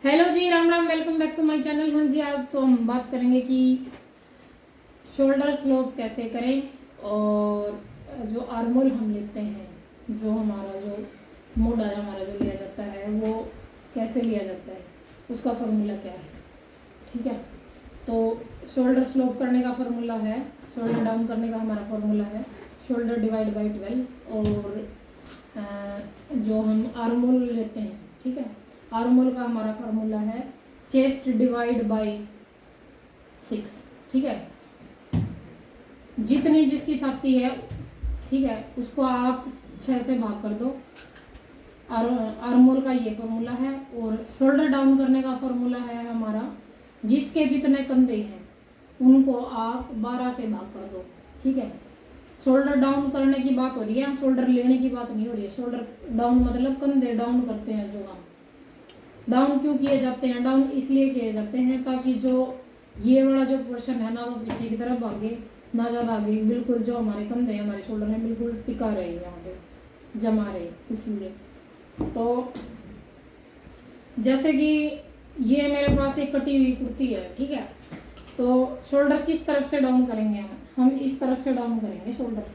Hello जी, Ram Ram, welcome back to my channel. हाँ जी, आज तो हम बात करेंगे कि शोल्डर स्लोप कैसे करें और जो आर्मोल हम लेते हैं, जो हमारा जो मोटा हमारा जो लिया जाता है वो कैसे लिया जाता है, उसका फार्मूला क्या है। ठीक है, तो शोल्डर स्लोप करने का फार्मूला है, शोल्डर डाउन करने का हमारा फार्मूला है शोल्डर डिवाइड बाई 12। और जो हम आर्मोल लेते हैं, ठीक है, आर्मोल का हमारा फार्मूला है चेस्ट डिवाइड बाई 6। ठीक है, जितनी जिसकी छाती है, ठीक है, उसको आप 6 से भाग कर दो। आर्मोल का ये फार्मूला है। और शोल्डर डाउन करने का फार्मूला है हमारा जिसके जितने कंधे हैं उनको आप 12 से भाग कर दो। ठीक है, शोल्डर डाउन करने की बात हो रही है, शोल्डर लेने की बात नहीं हो रही है। शोल्डर डाउन मतलब कंधे डाउन करते हैं। जो हम डाउन क्यों किए जाते हैं, डाउन इसलिए किए जाते हैं ताकि जो ये वाला जो पोर्शन है ना वो पीछे की तरफ भागे ना, ज़्यादा आगे, बिल्कुल जो हमारे कंधे हमारे शोल्डर हैं बिल्कुल टिका रहे, यहाँ पे जमा रहे, इसलिए। तो जैसे कि ये मेरे पास एक कटी हुई कुर्ती है, ठीक है, तो शोल्डर किस तरफ से डाउन करेंगे हम इस तरफ से डाउन करेंगे शोल्डर,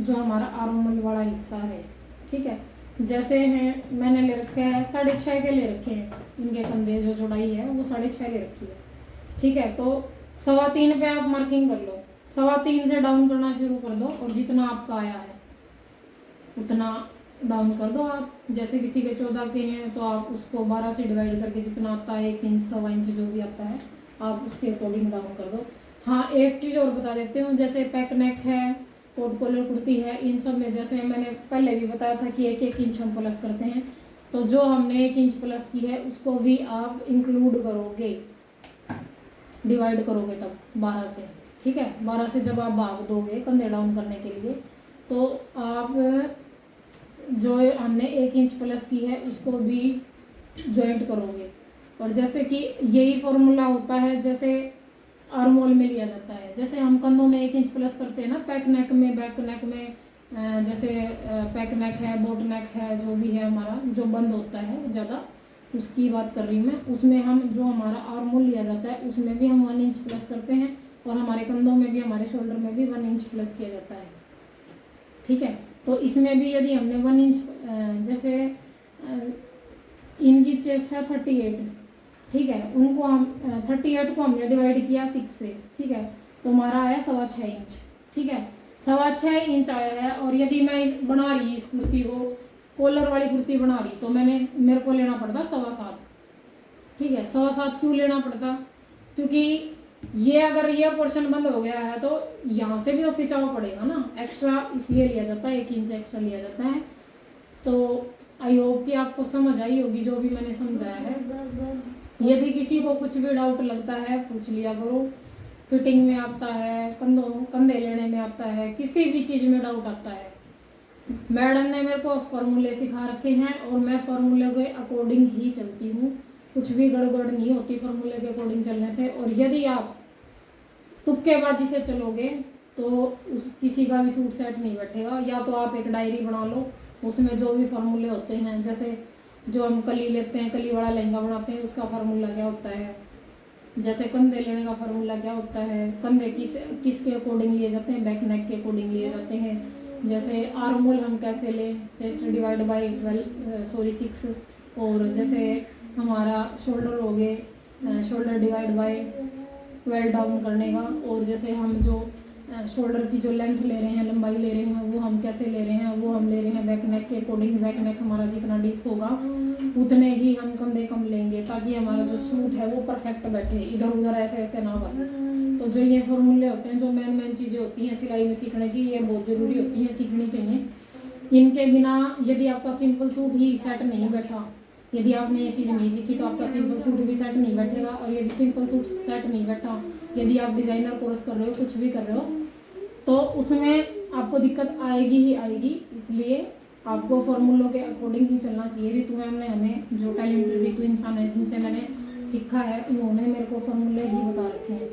जो हमारा आर्मोल वाला हिस्सा है। ठीक है, जैसे हैं मैंने ले रखे हैं 6.5 के ले रखे हैं, इनके कंधे जो चौड़ाई है वो 6.5 ले रखी है। ठीक है, तो 3.25 पे आप मार्किंग कर लो, 3.25 से डाउन करना शुरू कर दो और जितना आपका आया है उतना डाउन कर दो आप। जैसे किसी के 14 के हैं तो आप उसको 12 से डिवाइड करके जितना आता है, 1 इंच 1.25 इंच जो भी आता है, आप उसके अकॉर्डिंग डाउन कर दो। हाँ, एक चीज़ और बता देती हूँ, जैसे पैक नेक है, कोट कॉलर कुर्ती है, इन सब में जैसे मैंने पहले भी बताया था कि 1-1 इंच हम प्लस करते हैं, तो जो हमने 1 इंच प्लस की है उसको भी आप इंक्लूड करोगे, डिवाइड करोगे तब 12 से। ठीक है, 12 से जब आप भाग दोगे कंधे डाउन करने के लिए, तो आप जो हमने 1 इंच प्लस की है उसको भी ज्वाइंट करोगे। और जैसे कि यही फॉर्मूला होता है जैसे आर्मोल में लिया जाता है, जैसे हम कंधों में 1 इंच प्लस करते हैं ना, पैक नेक में, बैक नेक में, जैसे पैक नेक है, बोट नेक है, जो भी है हमारा जो बंद होता है ज़्यादा, उसकी बात कर रही हूँ मैं। उसमें हम जो हमारा आर्मोल लिया जाता है उसमें भी हम 1 इंच प्लस करते हैं और हमारे कंधों में भी, हमारे शोल्डर में भी 1 इंच प्लस किया जाता है। ठीक है, तो इसमें भी यदि हमने 1 इंच, जैसे इनकी चेस्ट है 38, ठीक है, उनको हम 38 को हमने डिवाइड किया 6 से, ठीक है, तो हमारा आया 6.25 इंच। ठीक है, 6.25 इंच आया है। और यदि मैं बना रही इस कुर्ती को, कॉलर वाली कुर्ती बना रही, तो मेरे को लेना पड़ता 7.25। ठीक है, 7.25 क्यों लेना पड़ता, क्योंकि ये अगर ये पोर्शन बंद हो गया है तो यहाँ से भी तो खिंचाव पड़ेगा ना, एक्स्ट्रा इसलिए लिया जाता है, 1 इंच एक्स्ट्रा लिया जाता है। तो आई होप कि आपको समझ आई होगी जो भी मैंने समझाया है। यदि किसी को कुछ भी डाउट लगता है पूछ लिया करो, फिटिंग में आता है, कंधे लेने में आता है, किसी भी चीज़ में डाउट आता है, मैडम ने मेरे को फार्मूले सिखा रखे हैं और मैं फार्मूले के अकॉर्डिंग ही चलती हूँ, कुछ भी गड़बड़ नहीं होती फार्मूले के अकॉर्डिंग चलने से। और यदि आप तुक्केबाजी से चलोगे तो किसी का भी सूट सेट नहीं बैठेगा। या तो आप एक डायरी बना लो, उसमें जो भी फार्मूले होते हैं, जैसे जो हम कली लेते हैं, कली वाला लहंगा बनाते हैं, उसका फार्मूला क्या होता है, जैसे कंधे लेने का फार्मूला क्या होता है, कंधे किसके अकॉर्डिंग लिए जाते हैं, बैक नेक के अकॉर्डिंग लिए जाते हैं। जैसे आर्मोल हम कैसे लें, चेस्ट डिवाइड बाई 6। और जैसे हमारा शोल्डर हो गए, शोल्डर डिवाइड बाई 12 डाउन करने का। और जैसे हम जो शोल्डर की जो लेंथ ले रहे हैं, लंबाई ले रहे हैं, वो हम कैसे ले रहे हैं, वो हम ले रहे हैं बैक नेक के अकॉर्डिंग। बैक नेक हमारा जितना डीप होगा उतने ही हम कंधे कम लेंगे, ताकि हमारा जो सूट है वो परफेक्ट बैठे, इधर उधर ऐसे ऐसे ना बने। तो जो ये फॉर्मूले होते हैं, जो मेन चीज़ें होती हैं सिलाई में सीखने की, ये बहुत ज़रूरी होती हैं, सीखनी चाहिए। इनके बिना यदि आपका सिंपल सूट ही सेट नहीं बैठा, यदि आपने ये चीज़ नहीं सीखी, तो आपका सिंपल सूट भी सेट नहीं बैठेगा। और यदि सिंपल सूट सेट नहीं बैठा, यदि आप डिज़ाइनर कोर्स कर रहे हो, कुछ भी कर रहे हो, तो उसमें आपको दिक्कत आएगी ही आएगी। इसलिए आपको फॉर्मूलों के अकॉर्डिंग ही चलना चाहिए। ऋतु मैम ने हमें, जो टैलेंटेड ऋतु इंसान है जिनसे मैंने सीखा है, उन्होंने मेरे को फॉर्मूले ही बता रखे हैं।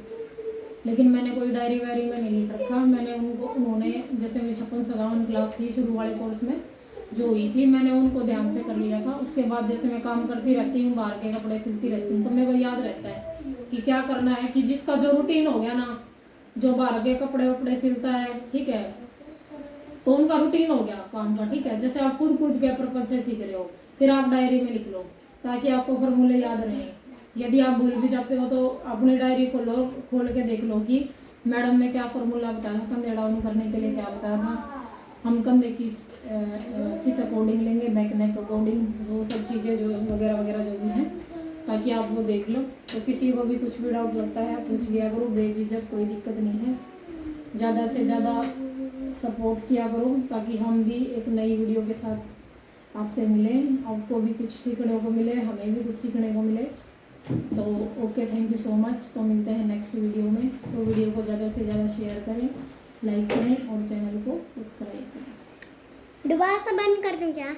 लेकिन मैंने कोई डायरी वायरी में नहीं लिख रखा, उन्होंने जैसे मेरी 56-57 क्लास थी शुरू वाले कोर्स में, जो हुई थी मैंने उनको ध्यान से कर लिया था। उसके बाद जैसे मैं काम करती रहती हूँ, बाहर के कपड़े सिलती रहती हूँ, तो मेरे को याद रहता है कि क्या करना है, कि जिसका जो रूटीन हो गया ना, जो बाहर के कपड़े वपड़े सिलता है, ठीक है, तो उनका रूटीन हो गया काम का, ठीक है। जैसे आप खुद खुद के पर्पज से सीख रहे हो, फिर आप डायरी में लिख लो ताकि आपको फॉर्मूले याद रहें। यदि आप भूल भी जाते हो तो अपनी डायरी खोल के देख लो कि मैडम ने क्या फॉर्मूला बताया था कंधे डाउन करने के लिए, क्या बताया था, हम कंधे किस अकॉर्डिंग लेंगे, बैक नेक अकॉर्डिंग, वो सब चीज़ें जो वगैरह वगैरह जो भी हैं, ताकि आप वो देख लो। तो किसी को भी कुछ भी डाउट लगता है पूछ लिया करो बेझिझक, कोई दिक्कत नहीं है। ज़्यादा से ज़्यादा सपोर्ट किया करो ताकि हम भी एक नई वीडियो के साथ आपसे मिलें, आपको भी कुछ सीखने को मिले, हमें भी कुछ सीखने को मिले। तो okay, thank you so much. तो मिलते हैं नेक्स्ट वीडियो में। तो वीडियो को ज़्यादा से ज़्यादा शेयर करें, लाइक करें और चैनल को सब्सक्राइब करें। दोबारा से बंद कर दूं क्या?